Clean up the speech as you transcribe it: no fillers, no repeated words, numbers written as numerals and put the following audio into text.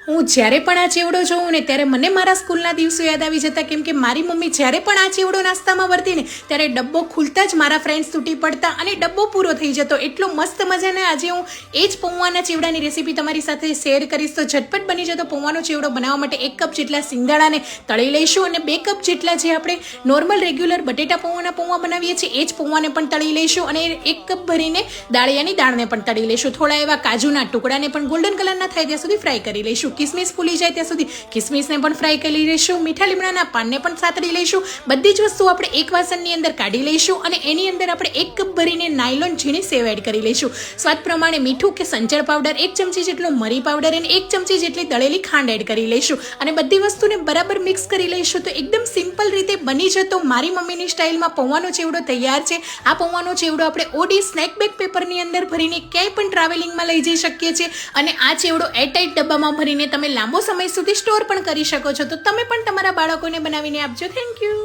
હું જ્યારે પણ આ ચેવડો જોઉં ને ત્યારે મને મારા સ્કૂલના દિવસો યાદ આવી જતા, કેમ કે મારી મમ્મી જ્યારે પણ આ ચેવડો નાસ્તામાં ભરતી ને ત્યારે ડબ્બો ખુલતા જ મારા ફ્રેન્ડ્સ તૂટી પડતા અને ડબ્બો પૂરો થઈ જતો. એટલો મસ્ત મજાને આજે હું એ જ પૌવાના ચેવડાની રેસીપી તમારી સાથે શેર કરીશ. તો ઝટપટ બની જતો પૌવાનો ચેવડો બનાવવા માટે 1 કપ જેટલા સિંગદાણાને તળી લઈશું અને 2 કપ જેટલા જે આપણે નોર્મલ રેગ્યુલર બટેટા પૌવા બનાવીએ છીએ એ જ પૌવાને પણ તળી લઈશું અને 1 કપ ભરીને દાળિયાની દાળને પણ તળી લઈશું. થોડા એવા કાજુના ટુકડાને પણ ગોલ્ડન કલરના થાય ત્યાં સુધી ફ્રાય કરી લઈશું. કિસમિસ ફૂલી જાય ત્યાં સુધી કિસમિસને પણ ફ્રાય કરી લઈશું. મીઠા લીમડાના પાનને પણ સાતળી લઈશું. બધી જ વસ્તુ આપણે એક વાસણની અંદર કાઢી લઈશું અને એની અંદર આપણે 1 કપ ભરીને નાયલોન ઝીણી સેવ એડ કરી લઈશું. સ્વાદ પ્રમાણે મીઠું કે સંચળ પાવડર, 1 ચમચી જેટલો મરી પાવડર અને 1 ચમચી જેટલી દળેલી ખાંડ એડ કરી લઈશું અને બધી વસ્તુને બરાબર મિક્સ કરી લઈશું. તો એકદમ સિમ્પલ રીતે બની જતો મારી મમ્મીની સ્ટાઇલમાં પૌવાનો ચેવડો તૈયાર છે. આ પૌવાનો ચેવડો આપણે ઓડી સ્નેક બેગ પેપરની અંદર ભરીને ક્યાંય પણ ટ્રાવેલિંગમાં લઈ જઈ શકીએ છીએ અને આ ચેવડો એરટાઇટ ડબ્બામાં ભરીને તમે લાંબો સમય સુધી સ્ટોર પણ કરી શકો છો. તો તમે પણ તમારા બાળકોને બનાવીને આપજો. Thank you.